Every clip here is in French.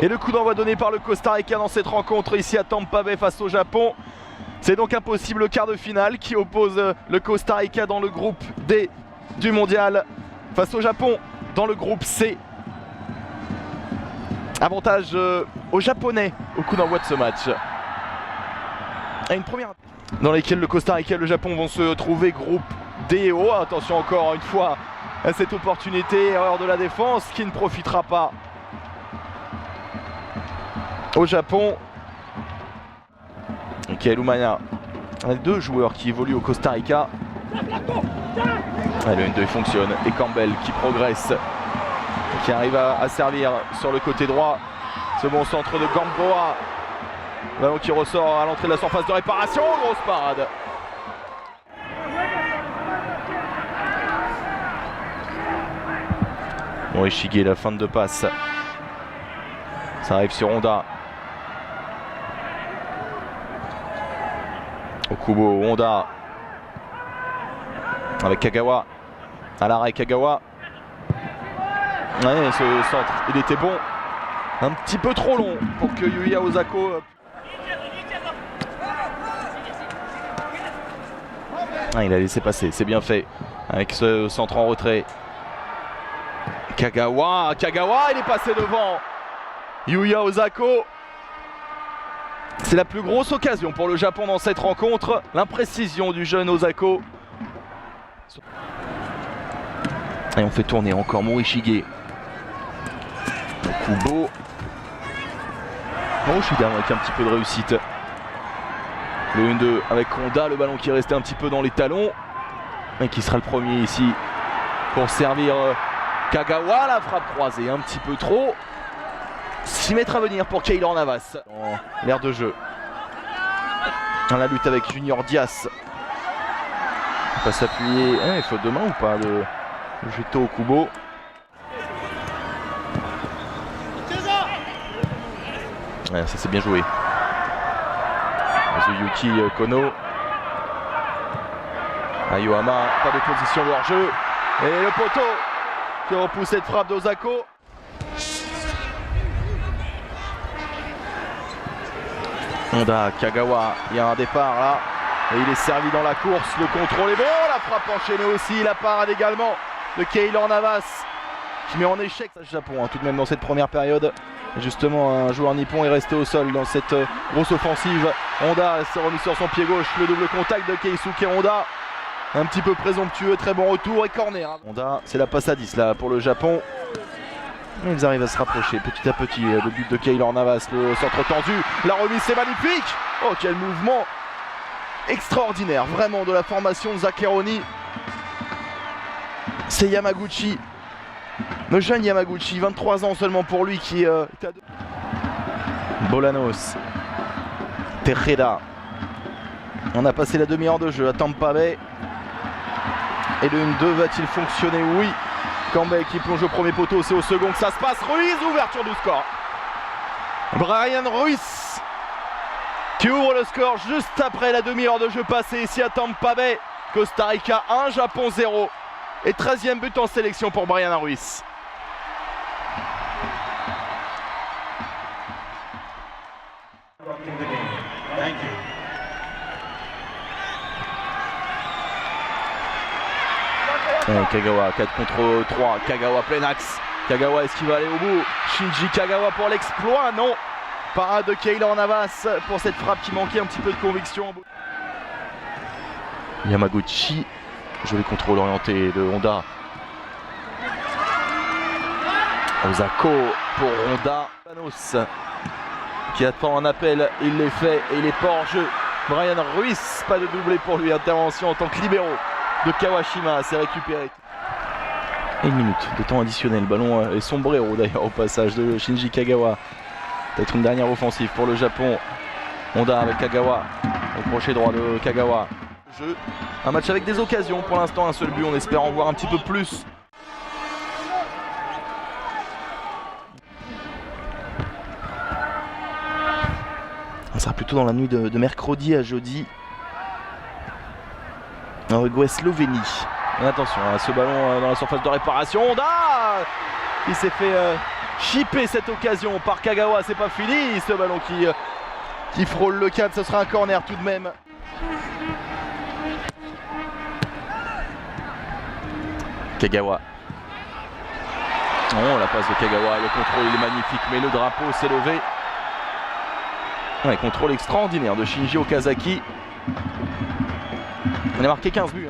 Et le coup d'envoi donné par le Costa Rica dans cette rencontre ici à Tampa Bay face au Japon. C'est donc un possible quart de finale qui oppose le Costa Rica dans le groupe D du mondial face au Japon dans le groupe C. Avantage aux Japonais au coup d'envoi de ce match. Et une première dans laquelle le Costa Rica et le Japon vont se trouver groupe D et O. Attention encore une fois à cette opportunité, erreur de la défense qui ne profitera pas au Japon. Kael Umana, deux joueurs qui évoluent au Costa Rica. Le 1-2 fonctionne et Campbell qui progresse, qui arrive à servir sur le côté droit. Ce bon centre de Gamboa. Ballon qui ressort à l'entrée de la surface de réparation. Grosse parade. Morishige, la fin de passe. Ça arrive sur Honda. Okubo, Honda. Avec Kagawa. À l'arrêt Kagawa. Ouais, ce centre, il était bon. Un petit peu trop long pour que Yuya Osako. Il a laissé passer, c'est bien fait. Avec ce centre en retrait. Kagawa, il est passé devant. Yuya Osako. C'est la plus grosse occasion pour le Japon dans cette rencontre. L'imprécision du jeune Osako. Et on fait tourner encore Morishige. Kubo. Morishige avec un petit peu de réussite. Le 1-2 avec Honda, le ballon qui est resté un petit peu dans les talons. Et qui sera le premier ici pour servir Kagawa. La frappe croisée un petit peu trop. 6 mètres à venir pour Keylor Navas. Dans l'air de jeu. Dans la lutte avec Junior Diaz. On va s'appuyer. Il faut de main ou pas de Jeto Okubo. Ça c'est bien joué. Yuzuyuki Kono. Ayohama, pas de position de hors-jeu. Et le poteau qui repousse cette frappe d'Osako. Honda, Kagawa, il y a un départ là. Et il est servi dans la course, le contrôle est bon. La frappe enchaînée aussi, la parade également de Keylor Navas qui met en échec le Japon tout de même dans cette première période. Et justement, un joueur nippon est resté au sol dans cette grosse offensive. Honda s'est remis sur son pied gauche, le double contact de Keisuke Honda. Un petit peu présomptueux, très bon retour et corner. Honda, c'est la passe à 10 là pour le Japon. Ils arrivent à se rapprocher petit à petit. Le but de Keylor Navas, le centre tendu. La remise, c'est magnifique. Oh, quel mouvement extraordinaire, vraiment, de la formation de Zaccheroni. C'est Yamaguchi. Le jeune Yamaguchi, 23 ans seulement pour lui qui est à deux. Bolanos. Tejeda. On a passé la demi-heure de jeu à Tampa Bay. Et le 1-2 va-t-il fonctionner? Oui. Campbell qui plonge au premier poteau, c'est au second que ça se passe. Ruiz, ouverture du score. Bryan Ruiz qui ouvre le score juste après la demi-heure de jeu passée ici à Tampa Bay. Costa Rica 1, Japon 0. Et 13e but en sélection pour Bryan Ruiz. Kagawa 4 contre 3, Kagawa plein axe. Kagawa, est-ce qu'il va aller au bout? Shinji Kagawa pour l'exploit, non. Parade de Keylor Navas pour cette frappe qui manquait un petit peu de conviction. Yamaguchi, joli contrôle orienté de Honda. Osako pour Honda. Panos qui attend un appel, il l'est fait et il est pas hors jeu. Bryan Ruiz, pas de doublé pour lui, intervention en tant que libéraux de Kawashima, c'est récupéré. Et 1 minute de temps additionnel, ballon et sombrero d'ailleurs au passage de Shinji Kagawa. Peut-être une dernière offensive pour le Japon. Honda avec Kagawa, au crochet droit de Kagawa. Jeu. Un match avec des occasions, pour l'instant un seul but, on espère en voir un petit peu plus. Ça sera plutôt dans la nuit de mercredi à jeudi. Uruguay-Slovénie. Et attention à ce ballon dans la surface de réparation. Honda qui s'est fait chippé cette occasion par Kagawa. C'est pas fini, ce ballon qui frôle le cadre. Ce sera un corner tout de même. Kagawa. Oh, la passe de Kagawa, le contrôle il est magnifique, mais le drapeau s'est levé. Ouais, contrôle extraordinaire de Shinji Okazaki. On a marqué 15 buts.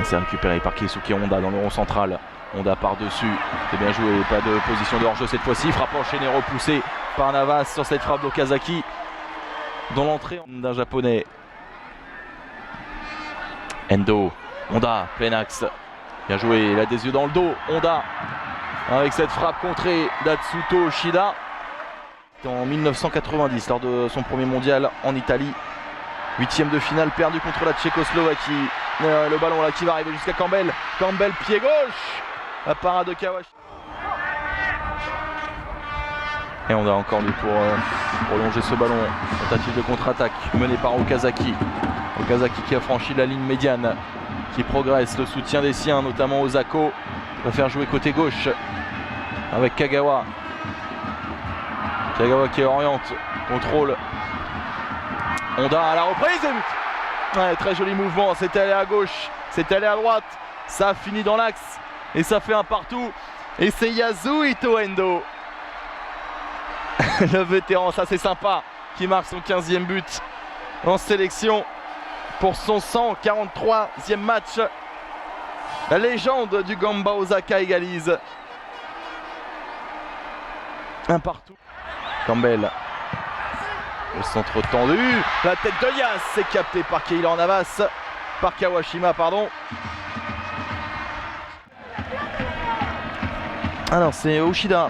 C'est récupéré par Keisuke Honda dans le rond central. Honda par-dessus, c'est bien joué, pas de position de hors-jeu cette fois-ci. Frappe enchaînée repoussée par Navas sur cette frappe d'Okazaki. Dans l'entrée d'un japonais. Endo, Honda, plein axe. Bien joué, il a des yeux dans le dos. Honda avec cette frappe contrée d'Atsuto Shida. En 1990, lors de son premier mondial en Italie. 8e de finale perdu contre la Tchécoslovaquie. Le ballon là qui va arriver jusqu'à Campbell. Campbell pied gauche. La parade de Kawashi. Et on a encore lui pour prolonger ce ballon. Tentative de contre-attaque menée par Okazaki. Okazaki qui a franchi la ligne médiane. Qui progresse, le soutien des siens, notamment Osako. Va faire jouer côté gauche. Avec Kagawa. Kagawa qui oriente. Contrôle. Honda à la reprise et but. Ouais, très joli mouvement, c'est allé à gauche, c'est allé à droite, ça finit dans l'axe et ça fait un partout. Et c'est Yasuhito Endo, le vétéran, ça c'est sympa, qui marque son 15e but en sélection pour son 143e match. La légende du Gamba Osaka égalise. Un partout. Campbell. Le centre tendu, la tête de Yas, c'est capté par Keylor Navas, par Kawashima, pardon. Alors c'est Ushida,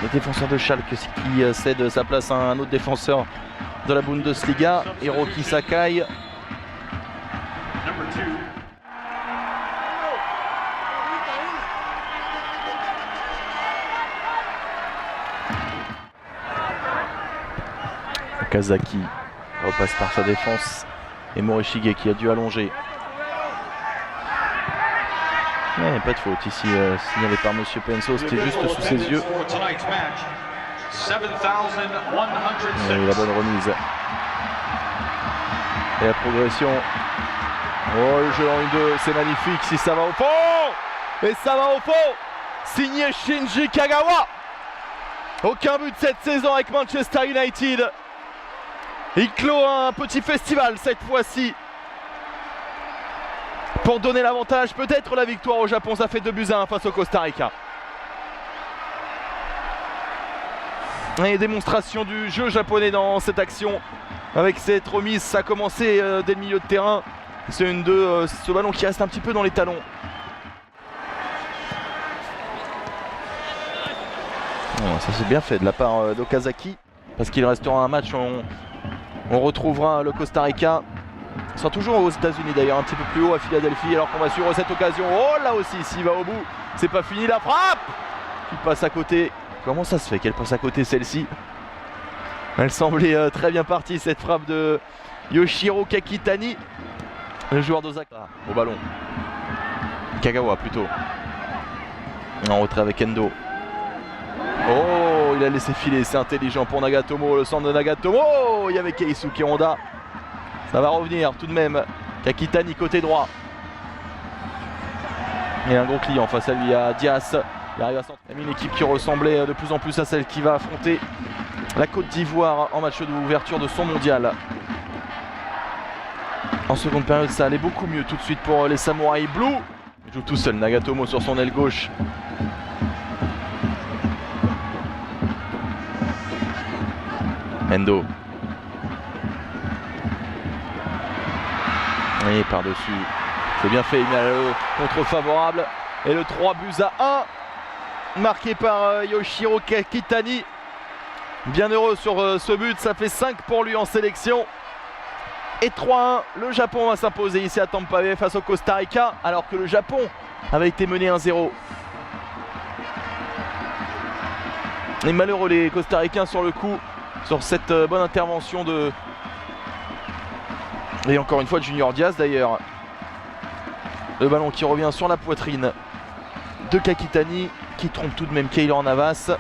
le défenseur de Schalke, qui cède sa place à un autre défenseur de la Bundesliga, Hiroki Sakai. Okazaki repasse par sa défense et Morishige qui a dû allonger. Mais pas de faute ici, signalé par Monsieur Penso, c'était juste sous ses yeux. Et la bonne remise. Et la progression. Oh, le jeu en 1-2, c'est magnifique si ça va au fond. Et ça va au fond. Signé Shinji Kagawa. Aucun but cette saison avec Manchester United. Il clôt un petit festival cette fois-ci pour donner l'avantage, peut-être la victoire au Japon. Ça fait 2-1 face au Costa Rica. Et démonstration du jeu japonais dans cette action avec cette remise. Ça a commencé dès le milieu de terrain. C'est une de ce ballon qui reste un petit peu dans les talons. Oh, ça c'est bien fait de la part d'Okazaki parce qu'il restera un match. On retrouvera le Costa Rica. Il sera toujours aux États-Unis d'ailleurs, un petit peu plus haut à Philadelphie, alors qu'on va suivre cette occasion. Oh là aussi, s'il va au bout, c'est pas fini la frappe qui passe à côté. Comment ça se fait qu'elle passe à côté celle-ci? Elle semblait très bien partie cette frappe de Yoshiro Kakitani, le joueur d'Osaka. Au ballon. Kagawa plutôt. En retrait avec Endo. Oh, il a laissé filer, c'est intelligent pour Nagatomo, le centre de Nagatomo. Il y avait Keisuke Honda. Ça va revenir tout de même. Kakitani côté droit. Et un gros client face à lui, il y a Dias. Il arrive à centrer. Il a mis une équipe qui ressemblait de plus en plus à celle qui va affronter la Côte d'Ivoire en match d'ouverture de son mondial. En seconde période, ça allait beaucoup mieux tout de suite pour les Samouraï Blue. Il joue tout seul, Nagatomo sur son aile gauche. Endo. Et par-dessus, c'est bien fait, il met le contre favorable. Et le 3-1, marqué par Yoshiro Kakitani. Bien heureux sur ce but, ça fait 5 pour lui en sélection. Et 3-1, le Japon va s'imposer ici à Tampa Bay face au Costa Rica, alors que le Japon avait été mené 1-0. Et malheureux les Costaricains sur le coup, sur cette bonne intervention de... Et encore une fois de Junior Diaz d'ailleurs. Le ballon qui revient sur la poitrine de Kakitani qui trompe tout de même Keylor Navas.